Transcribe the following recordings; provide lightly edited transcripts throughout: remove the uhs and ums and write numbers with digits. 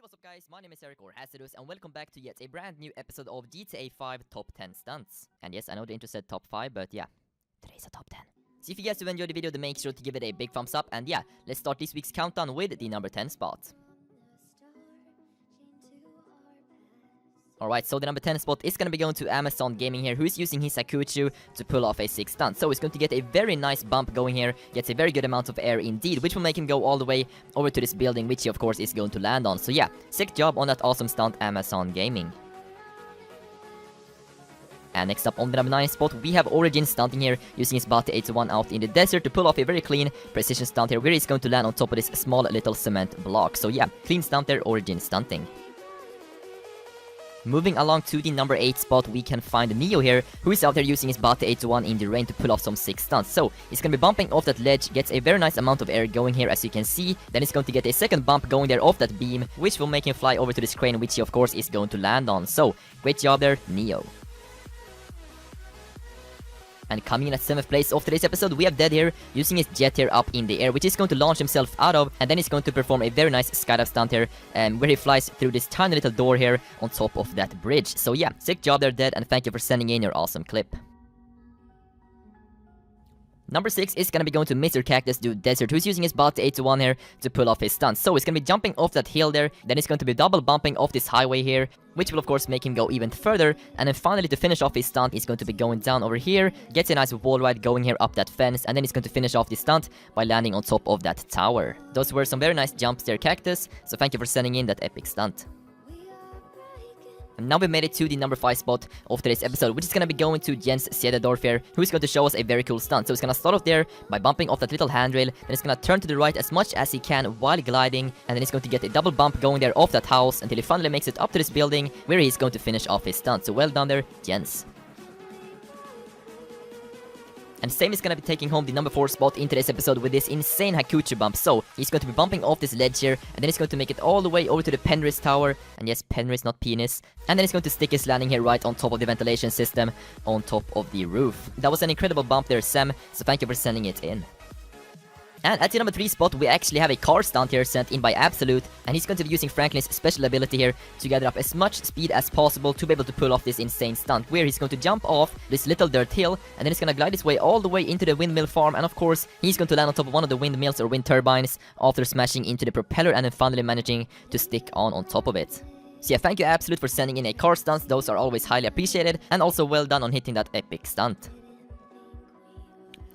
what's up guys, my name is Eric or Hazardous and welcome back to yet a brand new episode of GTA 5 Top 10 Stunts. And yes, I know the intro said top 5, but yeah, today's a top 10. So if you guys have enjoyed the video, then make sure to give it a big thumbs up, and yeah, let's start this week's countdown with the number 10 spot. Alright, so the number 10 spot is gonna be going to Amazon Gaming here, who is using his Akuchu to pull off a 6 stunt. So he's going to get a very nice bump going here, gets a very good amount of air indeed, which will make him go all the way over to this building, which he of course is going to land on. So yeah, sick job on that awesome stunt, Amazon Gaming. And next up on the number 9 spot, we have Origin stunting here, using his Body 81 out in the desert to pull off a very clean precision stunt here, where he's going to land on top of this small little cement block. So yeah, clean stunt there, Origin stunting. Moving along to the number 8 spot, we can find Neo here, who is out there using his Body 81 in the rain to pull off some 6 stunts. So, he's gonna be bumping off that ledge, gets a very nice amount of air going here, as you can see. Then he's going to get a second bump going there off that beam, which will make him fly over to this crane, which he of course is going to land on. So, great job there, Neo. And coming in at 7th place of today's episode, we have Dead here, using his jet here up in the air, which he's going to launch himself out of, and then he's going to perform a very nice skydive stunt here, where he flies through this tiny little door here on top of that bridge. So yeah, sick job there, Dead, and thank you for sending in your awesome clip. Number 6 is gonna be going to Mr. Cactus Dude Desert, who's using his Bot 81 here to pull off his stunts. So he's gonna be jumping off that hill there, then he's going to be double bumping off this highway here, which will of course make him go even further, and then finally to finish off his stunt, he's going to be going down over here, gets a nice wall ride going here up that fence, and then he's going to finish off the stunt by landing on top of that tower. Those were some very nice jumps there, Cactus, so thank you for sending in that epic stunt. And now we made it to the number 5 spot of today's episode, which is gonna be going to Jens Cederdorf here, who is going to show us a very cool stunt. So he's gonna start off there by bumping off that little handrail, then he's gonna turn to the right as much as he can while gliding, and then he's going to get a double bump going there off that house until he finally makes it up to this building, where he's going to finish off his stunt. So well done there, Jens. And same is gonna be taking home the number 4 spot in today's episode with this insane Hakuchu bump. So, he's going to be bumping off this ledge here, and then he's going to make it all the way over to the Penris Tower. And yes, Penris, not penis. And then he's going to stick his landing here right on top of the ventilation system, on top of the roof. That was an incredible bump there, Sam, so thank you for sending it in. And at the number 3 spot, we actually have a car stunt here sent in by Absolute, and he's going to be using Franklin's special ability here to gather up as much speed as possible to be able to pull off this insane stunt, where he's going to jump off this little dirt hill, and then he's going to glide his way all the way into the windmill farm, and of course, he's going to land on top of one of the windmills or wind turbines after smashing into the propeller and then finally managing to stick on top of it. So yeah, thank you Absolute for sending in a car stunt, those are always highly appreciated, and also well done on hitting that epic stunt.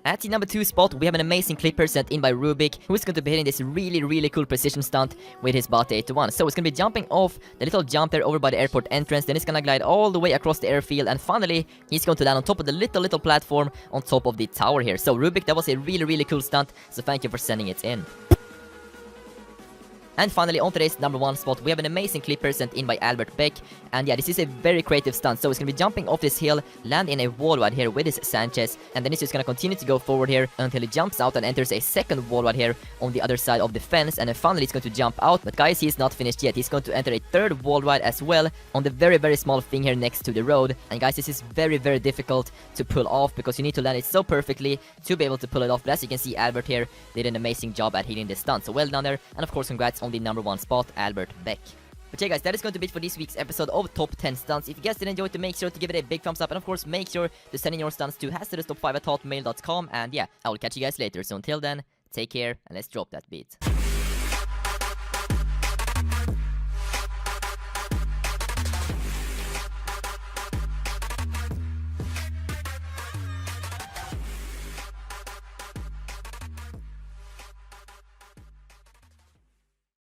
At the number 2 spot, we have an amazing clipper sent in by Rubik, who is going to be hitting this really cool precision stunt with his Bot 81. So he's going to be jumping off the little jump there over by the airport entrance, then he's going to glide all the way across the airfield, and finally, he's going to land on top of the little platform on top of the tower here. So Rubik, that was a really cool stunt, so thank you for sending it in. And finally, on today's number 1 spot, we have an amazing clipper sent in by Albert Beck. And yeah, this is a very creative stunt. So he's gonna be jumping off this hill, land in a wall ride here with his Sanchez, and then he's just gonna continue to go forward here until he jumps out and enters a second wall ride here on the other side of the fence, and then finally he's going to jump out. But guys, he's not finished yet. He's going to enter a third wall ride as well on the very small thing here next to the road. And guys, this is very difficult to pull off because you need to land it so perfectly to be able to pull it off. But as you can see, Albert here did an amazing job at hitting this stunt. So well done there, and of course congrats on the number 1 spot, Albert Beck. But yeah guys, that is going to be it for this week's episode of Top 10 Stunts. If you guys did enjoy it, make sure to give it a big thumbs up, and of course make sure to send in your stunts to hazardoustop5@hotmail.com, and yeah, I will catch you guys later. So until then, take care, and let's drop that beat.